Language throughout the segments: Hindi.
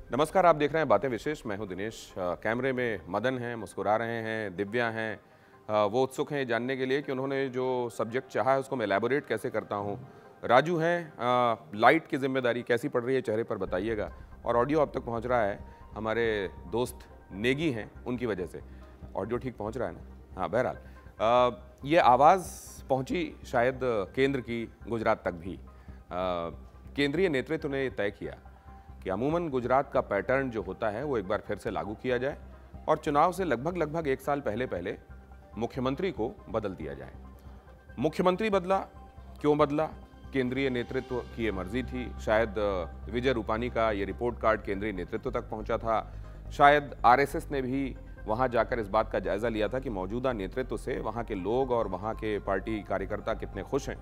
नमस्कार, आप देख रहे हैं बातें विशेष। मैं हूं दिनेश। कैमरे में मदन हैं, मुस्कुरा रहे हैं, दिव्या हैं। वो उत्सुक हैं जानने के लिए कि उन्होंने जो सब्जेक्ट चाहा है उसको मैं एलैबोरेट कैसे करता हूं। राजू हैं, लाइट की जिम्मेदारी कैसी पड़ रही है चेहरे पर बताइएगा। और ऑडियो अब तक पहुंच रहा है, हमारे दोस्त नेगी हैं उनकी वजह से ऑडियो ठीक पहुंच रहा है ना। हाँ, बहरहाल ये आवाज़ पहुंची शायद केंद्र की गुजरात तक भी। केंद्रीय नेतृत्व ने तय किया कि अमूमन गुजरात का पैटर्न जो होता है वो एक बार फिर से लागू किया जाए और चुनाव से लगभग एक साल पहले मुख्यमंत्री को बदल दिया जाए। मुख्यमंत्री बदला, क्यों बदला? केंद्रीय नेतृत्व की ये मर्जी थी। शायद विजय रूपानी का ये रिपोर्ट कार्ड केंद्रीय नेतृत्व तक पहुंचा था। शायद आरएसएस ने भी वहां जाकर इस बात का जायजा लिया था कि मौजूदा नेतृत्व से वहां के लोग और वहां के पार्टी कार्यकर्ता कितने खुश हैं,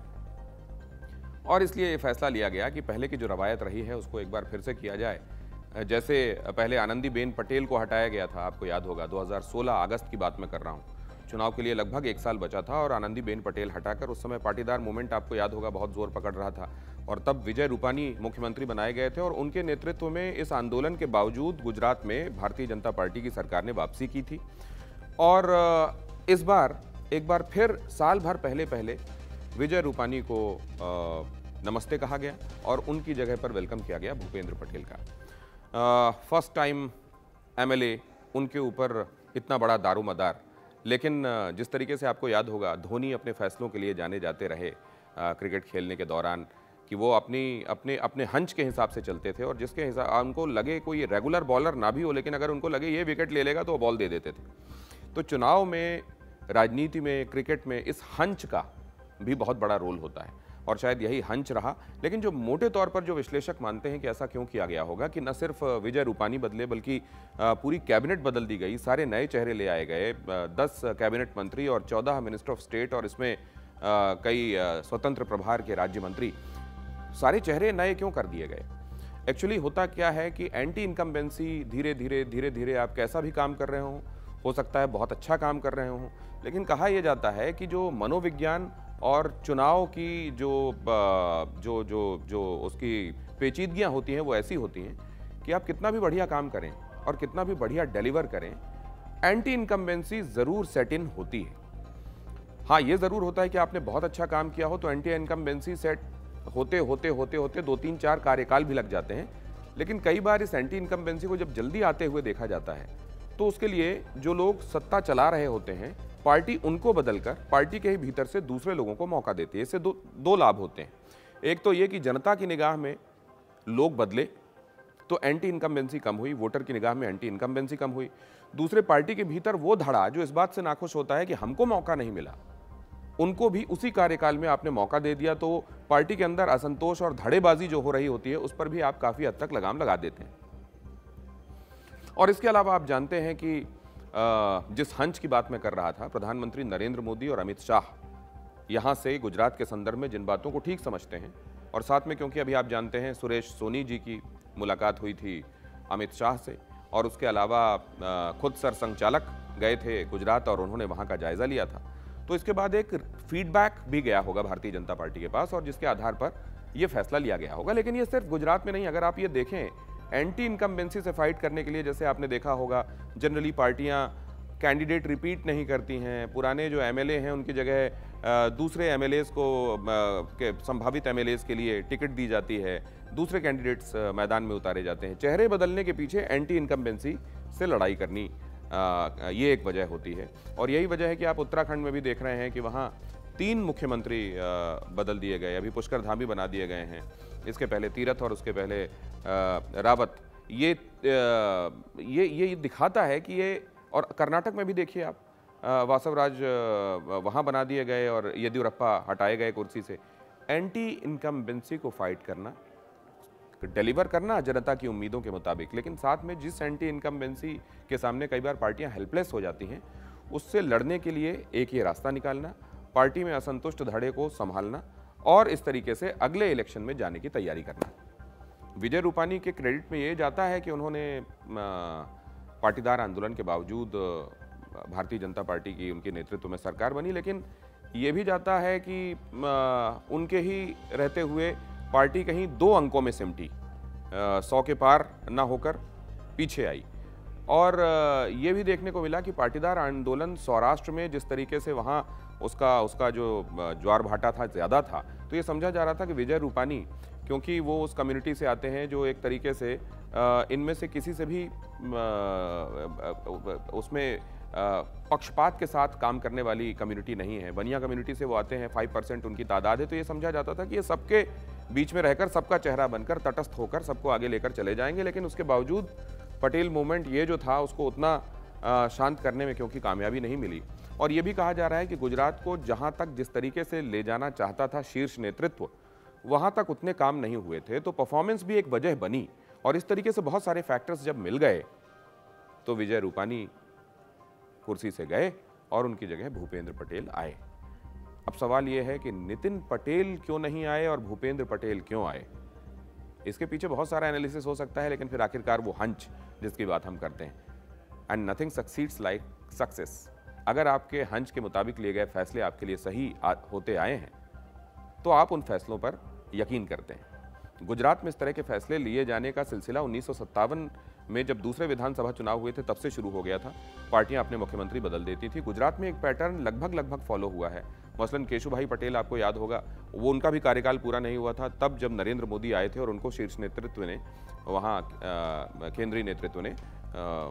और इसलिए ये फैसला लिया गया कि पहले की जो रवायत रही है उसको एक बार फिर से किया जाए। जैसे पहले आनंदीबेन पटेल को हटाया गया था, आपको याद होगा 2016 अगस्त की बात मैं कर रहा हूँ। चुनाव के लिए लगभग एक साल बचा था और आनंदीबेन पटेल हटाकर उस समय पाटीदार मूवमेंट, आपको याद होगा, बहुत जोर पकड़ रहा था और तब विजय रूपानी मुख्यमंत्री बनाए गए थे और उनके नेतृत्व में इस आंदोलन के बावजूद गुजरात में भारतीय जनता पार्टी की सरकार ने वापसी की थी। और इस बार एक बार फिर साल भर पहले विजय रूपानी को नमस्ते कहा गया और उनकी जगह पर वेलकम किया गया भूपेंद्र पटेल का। फर्स्ट टाइम एमएलए, उनके ऊपर इतना बड़ा दारोमदार। लेकिन जिस तरीके से आपको याद होगा धोनी अपने फैसलों के लिए जाने जाते रहे क्रिकेट खेलने के दौरान, कि वो अपने हंच के हिसाब से चलते थे और जिसके हिसाब उनको लगे कोई रेगुलर बॉलर ना भी हो, लेकिन अगर उनको लगे ये विकेट ले लेगा तो वो बॉल दे देते थे। तो चुनाव में, राजनीति में, क्रिकेट में इस हंच का भी बहुत बड़ा रोल होता है और शायद यही हंच रहा। लेकिन जो मोटे तौर पर जो विश्लेषक मानते हैं कि ऐसा क्यों किया गया होगा कि न सिर्फ विजय रूपानी बदले बल्कि पूरी कैबिनेट बदल दी गई, सारे नए चेहरे ले आए गए, 10 कैबिनेट मंत्री और 14 मिनिस्टर ऑफ स्टेट और इसमें कई स्वतंत्र प्रभार के राज्य मंत्री, सारे चेहरे नए क्यों कर दिए गए? एक्चुअली होता क्या है कि एंटी इनकम्बेंसी धीरे धीरे आप कैसा भी काम कर रहे हो सकता है बहुत अच्छा काम कर रहे हो, लेकिन कहा यह जाता है कि जो मनोविज्ञान और चुनाव की जो उसकी पेचीदगियां होती हैं वो ऐसी होती हैं कि आप कितना भी बढ़िया काम करें और कितना भी बढ़िया डिलीवर करें, एंटी इनकम्बेंसी ज़रूर सेट इन होती है। हाँ, ये ज़रूर होता है कि आपने बहुत अच्छा काम किया हो तो एंटी इनकम्बेंसी सेट होते 2-3-4 कार्यकाल भी लग जाते हैं। लेकिन कई बार इस एंटी इनकम्बेंसी को जब जल्दी आते हुए देखा जाता है तो उसके लिए जो लोग सत्ता चला रहे होते हैं, पार्टी उनको बदलकर पार्टी के ही भीतर से दूसरे लोगों को मौका देती है। इससे दो लाभ होते हैं। एक तो ये कि जनता की निगाह में लोग बदले तो एंटी इनकम्बेंसी कम हुई, वोटर की निगाह में एंटी इनकम्बेंसी कम हुई। दूसरे, पार्टी के भीतर वो धड़ा जो इस बात से नाखुश होता है कि हमको मौका नहीं मिला, उनको भी उसी कार्यकाल में आपने मौका दे दिया, तो पार्टी के अंदर असंतोष और धड़ेबाजी जो हो रही होती है उस पर भी आप काफ़ी हद तक लगाम लगा देते हैं। और इसके अलावा आप जानते हैं कि जिस हंच की बात मैं कर रहा था, प्रधानमंत्री नरेंद्र मोदी और अमित शाह यहाँ से गुजरात के संदर्भ में जिन बातों को ठीक समझते हैं, और साथ में क्योंकि अभी आप जानते हैं सुरेश सोनी जी की मुलाकात हुई थी अमित शाह से, और उसके अलावा खुद सरसंघचालक गए थे गुजरात और उन्होंने वहाँ का जायज़ा लिया था, तो इसके बाद एक फीडबैक भी गया होगा भारतीय जनता पार्टी के पास और जिसके आधार पर यह फैसला लिया गया होगा। लेकिन ये सिर्फ गुजरात में नहीं, अगर आप ये देखें एंटी इनकम्बेंसी से फाइट करने के लिए, जैसे आपने देखा होगा जनरली पार्टियां कैंडिडेट रिपीट नहीं करती हैं, पुराने जो एमएलए हैं उनकी जगह दूसरे एमएलएस को के संभावित एमएलएस के लिए टिकट दी जाती है, दूसरे कैंडिडेट्स मैदान में उतारे जाते हैं। चेहरे बदलने के पीछे एंटी इनकम्बेंसी से लड़ाई करनी ये एक वजह होती है। और यही वजह है कि आप उत्तराखंड में भी देख रहे हैं कि वहाँ 3 मुख्यमंत्री बदल दिए गए, अभी पुष्कर धाम भी बना दिए गए हैं, इसके पहले तीरथ और उसके पहले रावत। ये दिखाता है कि ये, और कर्नाटक में भी देखिए आप, वासवराज वहाँ बना दिए गए और येदियुरप्पा हटाए गए कुर्सी से। एंटी इनकम्बेंसी को फाइट करना, डिलीवर करना जनता की उम्मीदों के मुताबिक, लेकिन साथ में जिस एंटी इनकम्बेंसी के सामने कई बार पार्टियां हेल्पलेस हो जाती हैं, उससे लड़ने के लिए एक ही रास्ता निकालना, पार्टी में असंतुष्ट धड़े को संभालना और इस तरीके से अगले इलेक्शन में जाने की तैयारी करना। विजय रूपानी के क्रेडिट में ये जाता है कि उन्होंने पाटीदार आंदोलन के बावजूद भारतीय जनता पार्टी की उनके नेतृत्व में सरकार बनी, लेकिन ये भी जाता है कि उनके ही रहते हुए पार्टी कहीं 2 अंकों में सिमटी, 100 के पार ना होकर पीछे आई। और ये भी देखने को मिला कि पाटीदार आंदोलन सौराष्ट्र में जिस तरीके से वहाँ उसका उसका जो ज्वार भाटा था ज़्यादा था, तो ये समझा जा रहा था कि विजय रूपानी, क्योंकि वो उस कम्युनिटी से आते हैं जो एक तरीके से इनमें से किसी से भी उसमें पक्षपात के साथ काम करने वाली कम्युनिटी नहीं है, बनिया कम्युनिटी से वो आते हैं, 5% उनकी तादाद है, तो ये समझा जाता था कि ये सबके बीच में रहकर सबका चेहरा बनकर तटस्थ होकर सबको आगे लेकर चले जाएंगे। लेकिन उसके बावजूद पटेल मूवमेंट ये जो था उसको उतना शांत करने में क्योंकि कामयाबी नहीं मिली। और ये भी कहा जा रहा है कि गुजरात को जहाँ तक जिस तरीके से ले जाना चाहता था शीर्ष नेतृत्व, वहाँ तक उतने काम नहीं हुए थे, तो परफॉर्मेंस भी एक वजह बनी। और इस तरीके से बहुत सारे फैक्टर्स जब मिल गए तो विजय रूपानी कुर्सी से गए और उनकी जगह भूपेंद्र पटेल आए। अब सवाल यह है कि नितिन पटेल क्यों नहीं आए और भूपेंद्र पटेल क्यों आए? इसके पीछे बहुत सारा एनालिसिस हो सकता है, लेकिन फिर आखिरकार वो हंच जिसकी बात हम करते हैं, and nothing succeeds like success. अगर आपके हंच के मुताबिक लिए गए फैसले आपके लिए सही होते आए हैं तो आप उन फैसलों पर यकीन करते हैं। गुजरात में इस तरह के फैसले लिए जाने का सिलसिला 1957 में जब दूसरे विधानसभा चुनाव हुए थे तब से शुरू हो गया था। पार्टियां अपने मुख्यमंत्री बदल देती थी। गुजरात में एक पैटर्न लगभग फॉलो हुआ है। मसलन केशुभाई पटेल, आपको याद होगा, वो उनका भी कार्यकाल पूरा नहीं हुआ था तब जब नरेंद्र मोदी आए थे और उनको शीर्ष नेतृत्व ने, वहाँ केंद्रीय नेतृत्व ने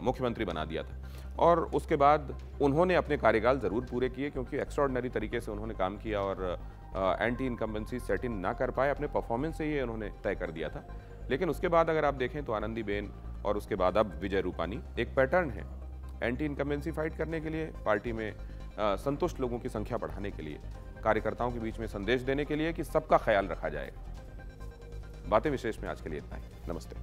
मुख्यमंत्री बना दिया था। और उसके बाद उन्होंने अपने कार्यकाल ज़रूर पूरे किए क्योंकि एक्स्ट्राऑर्डिनरी तरीके से उन्होंने काम किया और एंटी इनकम्बेंसी सेट इन ना कर पाए, अपने परफॉर्मेंस से ये उन्होंने तय कर दिया था। लेकिन उसके बाद अगर आप देखें तो आनंदीबेन और उसके बाद अब विजय रूपानी, एक पैटर्न है एंटी इनकम्बेंसी फाइट करने के लिए, पार्टी में संतुष्ट लोगों की संख्या बढ़ाने के लिए, कार्यकर्ताओं के बीच में संदेश देने के लिए कि सबका ख्याल रखा जाएगा। बातें विशेष में आज के लिए इतना ही। नमस्ते।